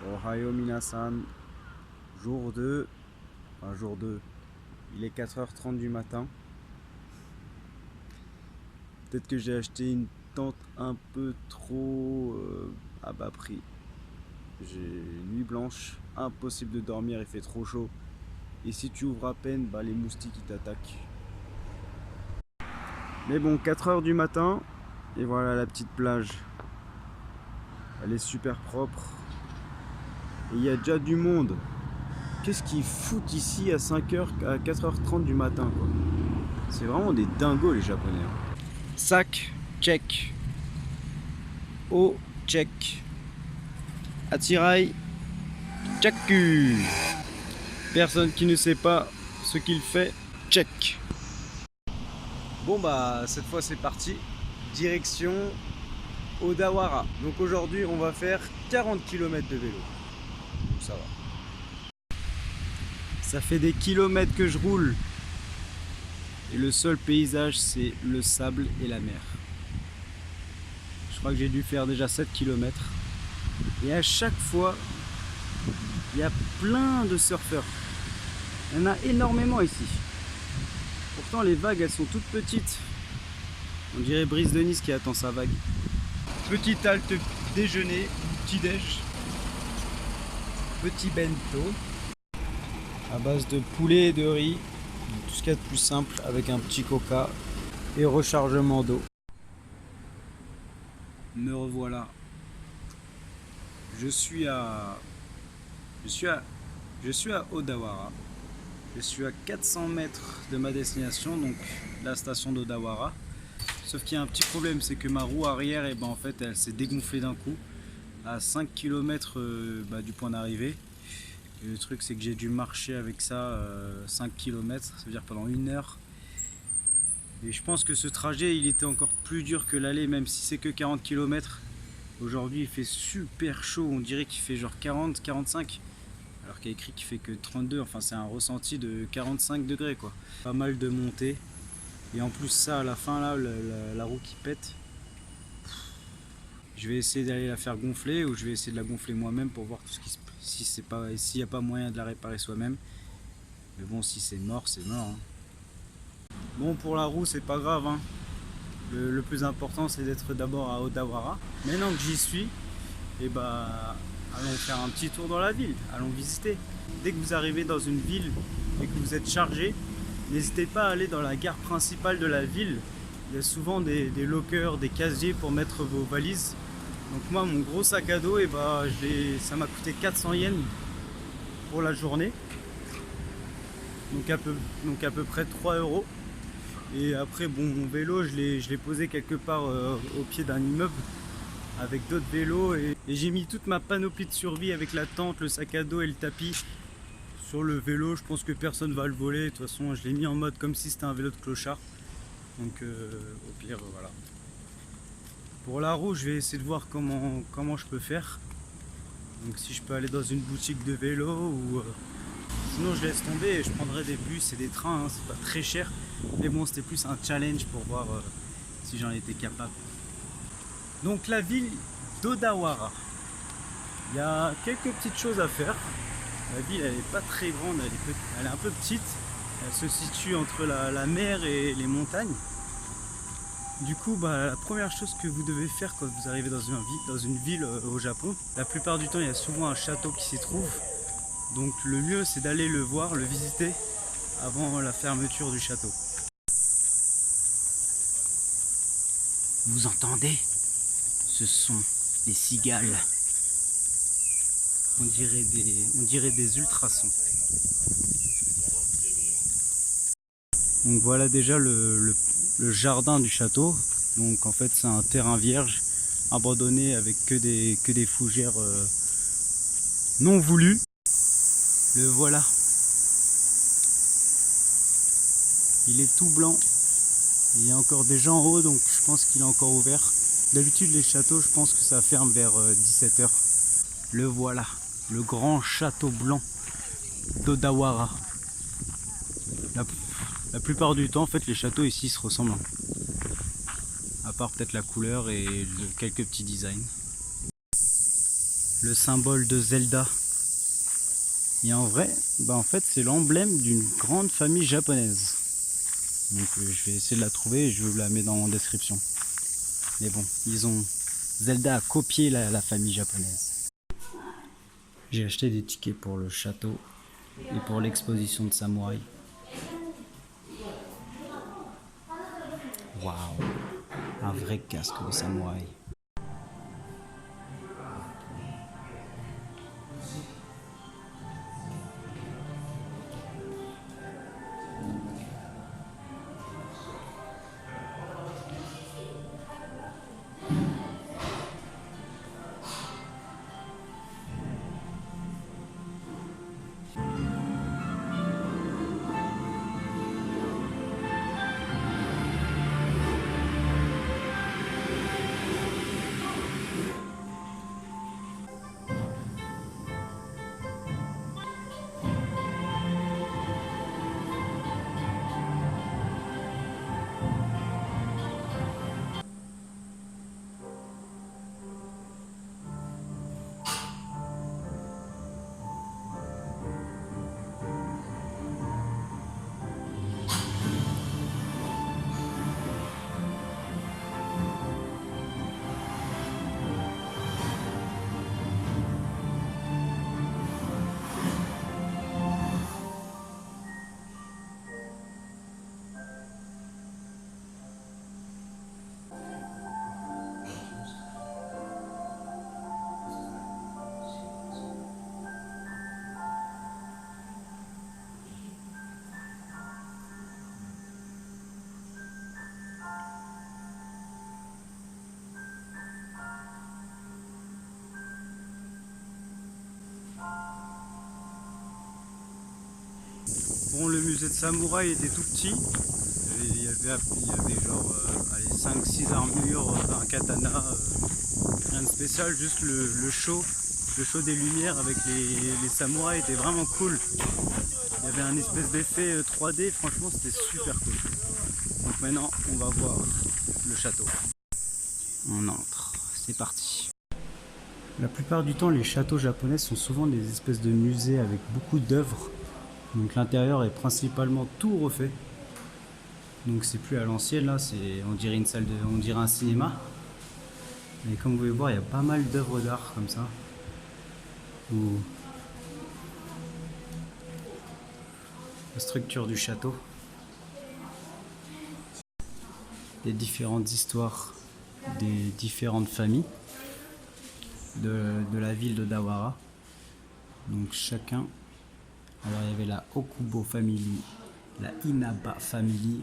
Ohayo minasan, jour 2, enfin jour 2, il est 4h30 du matin. Peut-être que j'ai acheté une tente un peu trop à bas prix. J'ai nuit blanche, impossible de dormir, il fait trop chaud. Et si tu ouvres à peine, bah, les moustiques ils t'attaquent. Mais bon, 4h du matin, et voilà la petite plage. Elle est super propre. Et il y a déjà du monde. Qu'est-ce qu'ils foutent ici à 5h, à 4h30 du matin quoi. C'est vraiment des dingos les japonais. Sac, check. Eau, check. Attirail, tchaku. Personne qui ne sait pas ce qu'il fait, check. Bon bah cette fois c'est parti. Direction Odawara. Donc aujourd'hui on va faire 40 km de vélo. Donc ça va. Ça fait des kilomètres que je roule. Et le seul paysage c'est le sable et la mer. Je crois que j'ai dû faire déjà 7 km. Et à chaque fois, il y a plein de surfeurs. Il y en a énormément ici. Pourtant les vagues elles sont toutes petites. On dirait Brise de Nice qui attend sa vague. Petite halte déjeuner, petit déj. Petit bento. À base de poulet et de riz. Tout ce qu'il y a de plus simple avec un petit coca et rechargement d'eau. Me revoilà. Je suis à Odawara. Je suis à 400 mètres de ma destination, donc la station d'Odawara. Sauf qu'il y a un petit problème, c'est que ma roue arrière, et ben en fait, elle s'est dégonflée d'un coup à 5 km du point d'arrivée. Le truc, c'est que j'ai dû marcher avec ça 5 km, ça veut dire pendant 1 heure. Et je pense que ce trajet, il était encore plus dur que l'aller, même si c'est que 40 km. Aujourd'hui, il fait super chaud, on dirait qu'il fait genre 40, 45. Alors qu'il y a écrit qu'il fait que 32, enfin c'est un ressenti de 45 degrés quoi. Pas mal de montées. Et en plus ça, à la fin là, la roue qui pète. Je vais essayer d'aller la faire gonfler ou je vais essayer de la gonfler moi-même pour voir tout ce qui se si c'est pas s'il n'y a pas moyen de la réparer soi-même. Mais bon, si c'est mort, c'est mort. Hein. Bon, pour la roue, c'est pas grave. Hein. Le plus important, c'est d'être d'abord à Odawara. Maintenant que j'y suis, et bah, allons faire un petit tour dans la ville. Allons visiter. Dès que vous arrivez dans une ville et que vous êtes chargé, n'hésitez pas à aller dans la gare principale de la ville. Il y a souvent des lockers, des casiers pour mettre vos valises. Donc moi mon gros sac à dos, et bah, ça m'a coûté 400 yens pour la journée. Donc à peu près 3 euros. Et après bon, mon vélo je l'ai posé quelque part au pied d'un immeuble avec d'autres vélos. Et j'ai mis toute ma panoplie de survie avec la tente, le sac à dos et le tapis sur le vélo. Je pense que personne va le voler. De toute façon je l'ai mis en mode comme si c'était un vélo de clochard. Donc au pire voilà. Pour la roue, je vais essayer de voir comment je peux faire. Donc si je peux aller dans une boutique de vélo ou sinon je laisse tomber et je prendrai des bus et des trains, hein, c'est pas très cher. Mais bon, c'était plus un challenge pour voir si j'en étais capable. Donc la ville d'Odawara. Il y a quelques petites choses à faire. La ville elle est pas très grande, elle est un peu petite. Elle se situe entre la mer et les montagnes. Du coup, bah, la première chose que vous devez faire quand vous arrivez dans une ville au Japon, la plupart du temps il y a souvent un château qui s'y trouve. Donc le mieux c'est d'aller le voir, le visiter avant la fermeture du château. Vous entendez? Ce sont des cigales. On dirait des ultrasons. Donc voilà déjà le jardin du château. Donc en fait c'est un terrain vierge abandonné avec que des fougères non voulues. Le voilà. Il est tout blanc. Il y a encore des gens en haut, donc je pense qu'il est encore ouvert. D'habitude les châteaux, je pense que ça ferme vers 17h. Le voilà, le grand château blanc d'Odawara. La plupart du temps, en fait, les châteaux ici se ressemblent. À part peut-être la couleur et quelques petits designs. le symbole de Zelda. Et en vrai, en fait c'est l'emblème d'une grande famille japonaise. Donc je vais essayer de la trouver et je vous la mets dans la description. Mais bon, Zelda a copié la famille japonaise. J'ai acheté des tickets pour le château et pour l'exposition de samouraï. Waouh, un vrai casque de samouraï. Bon, le musée de samouraï était tout petit. Il y avait genre 5-6 armures, un katana, rien de spécial, juste le show des lumières avec les samouraïs était vraiment cool. Il y avait un espèce d'effet 3D, franchement c'était super cool. Donc maintenant on va voir le château. On entre, c'est parti. La plupart du temps les châteaux japonais sont souvent des espèces de musées avec beaucoup d'œuvres. Donc l'intérieur est principalement tout refait. Donc c'est plus à l'ancienne là, on dirait on dirait un cinéma. Mais comme vous pouvez voir, il y a pas mal d'œuvres d'art comme ça. Ou la structure du château. Les différentes histoires des différentes familles de la ville de Dawara. Donc chacun. Alors il y avait la Okubo Family, la Inaba Family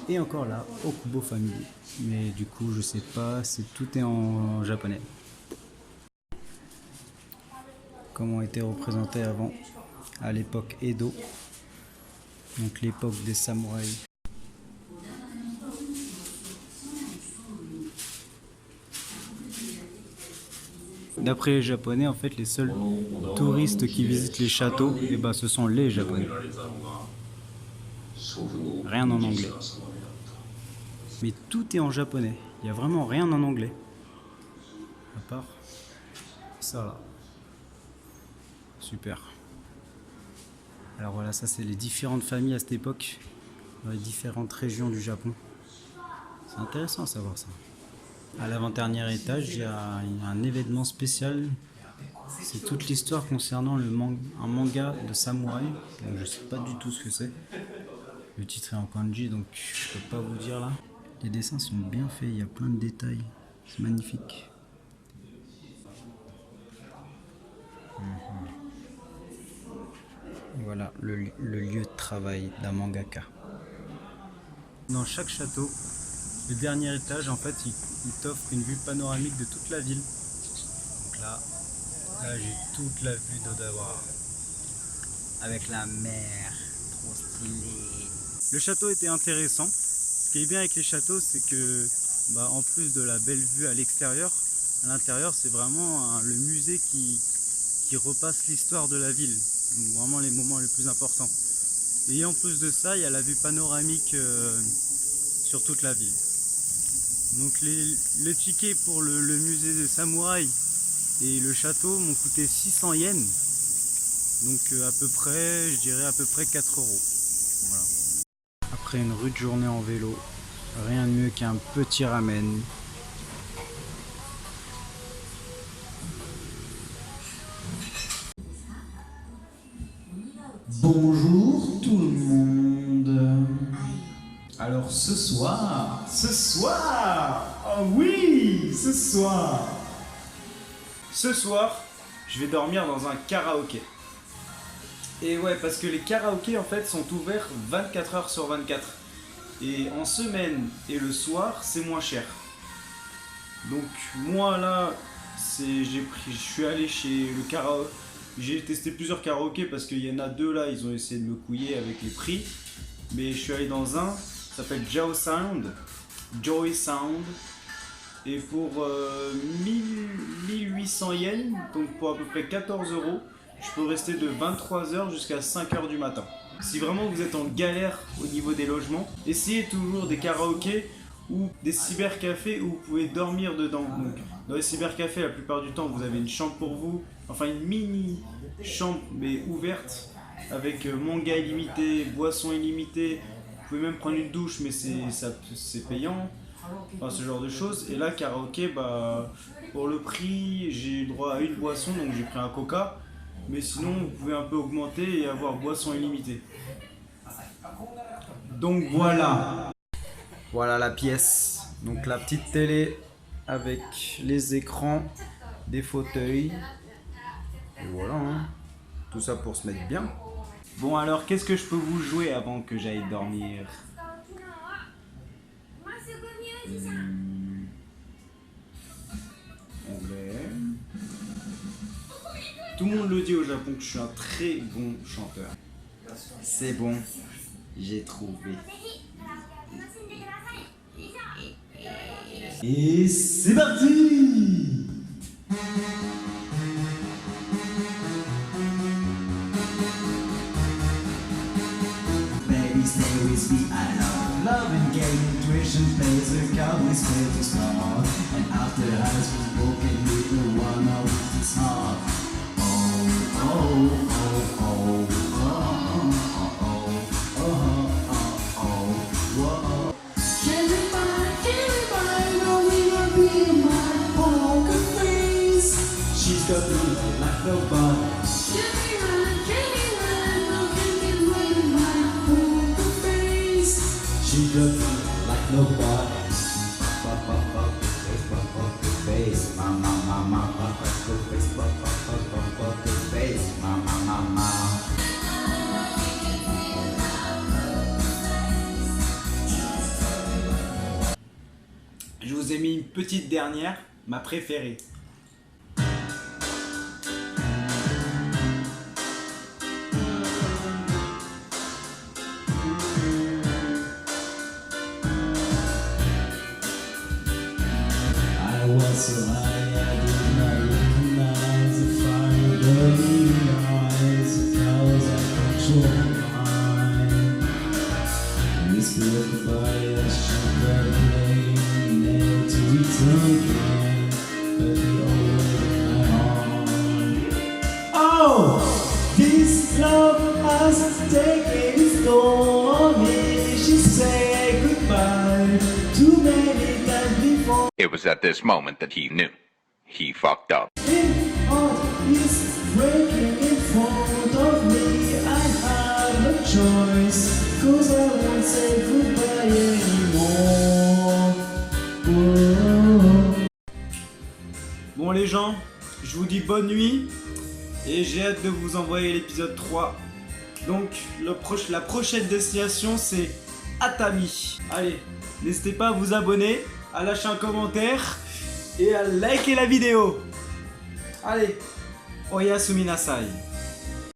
et encore la Okubo Family. Mais du coup je sais pas, tout est en japonais. Comment était représenté avant, à l'époque Edo, donc l'époque des samouraïs. D'après les Japonais, en fait, les seuls touristes qui visitent les châteaux, ce sont les Japonais. Rien en anglais. Mais tout est en japonais. Il n'y a vraiment rien en anglais. À part ça là. Super. Alors voilà, ça c'est les différentes familles à cette époque, dans les différentes régions du Japon. C'est intéressant à savoir ça. À l'avant-dernier étage, il y a un événement spécial. C'est toute l'histoire concernant un manga de samouraï. Donc, je sais pas du tout ce que c'est. Le titre est en kanji, donc je peux pas vous dire là. Les dessins sont bien faits, il y a plein de détails. C'est magnifique. Voilà le lieu de travail d'un mangaka. Dans chaque château, le dernier étage, en fait, il t'offre une vue panoramique de toute la ville. Donc là j'ai toute la vue d'Odawara. Avec la mer, trop stylé. Le château était intéressant. Ce qui est bien avec les châteaux, c'est que, en plus de la belle vue à l'extérieur, à l'intérieur, c'est vraiment le musée qui repasse l'histoire de la ville. Donc vraiment les moments les plus importants. Et en plus de ça, il y a la vue panoramique sur toute la ville. Donc les tickets pour le musée des samouraïs, Et le château m'ont coûté 600 yens. Donc à peu près, je dirais à peu près 4 euros. Voilà. Après une rude journée en vélo, rien de mieux qu'un petit ramen. Bonjour tout le monde. Alors ce soir, oh oui, ce soir, je vais dormir dans un karaoké. Et ouais, parce que les karaokés en fait sont ouverts 24 heures sur 24. Et en semaine et le soir, c'est moins cher. Donc moi là, je suis allé chez le karaoké. J'ai testé plusieurs karaokés parce qu'il y en a deux là, ils ont essayé de me couiller avec les prix. Mais je suis allé dans un, ça s'appelle Joy Sound. Et pour 1800 yens, donc pour à peu près 14 euros, je peux rester de 23h jusqu'à 5h du matin. Si vraiment vous êtes en galère au niveau des logements, essayez toujours des karaokés ou des cybercafés où vous pouvez dormir dedans. Donc, dans les cybercafés, la plupart du temps, vous avez une chambre pour vous, enfin une mini chambre mais ouverte avec manga illimité, boisson illimitée. Vous pouvez même prendre une douche, mais c'est payant. Enfin, ce genre de choses. Et là, karaoké, bah, pour le prix, j'ai eu droit à une boisson, donc j'ai pris un coca. Mais sinon, vous pouvez un peu augmenter et avoir boisson illimitée. Donc voilà. Voilà la pièce. Donc la petite télé avec les écrans, des fauteuils. Et voilà, hein. Tout ça pour se mettre bien. Bon alors, qu'est-ce que je peux vous jouer avant que j'aille dormir? Anglais. Tout le monde le dit au Japon que je suis un très bon chanteur. C'est bon, j'ai trouvé. et c'est parti. Baby, stay with me, I love and game, intuition plays a card, we stay to start. And after the house was broken, we the one of his heart. She's got me like nobody. She got me like nobody. Face, mama, mama, face, face, mama, mama. Je vous ai mis une petite dernière, ma préférée. I was so high, I did not recognize the fire burning in your eyes, the clouds I control mine. Whisper goodbye as she got playing, never to return again, but the old in my heart. Oh, this love has taken its toll on me. She said goodbye too many times before. It was at this moment that he knew. He fucked up. Heart is breaking in front of me. I have no choice, cause I won't say goodbye anymore. Whoa. Bon les gens, je vous dis bonne nuit et j'ai hâte de vous envoyer l'épisode 3. Donc la prochaine destination c'est Atami. Allez, n'hésitez pas à vous abonner, à lâcher un commentaire et à liker la vidéo. Allez, oyasumi nasai.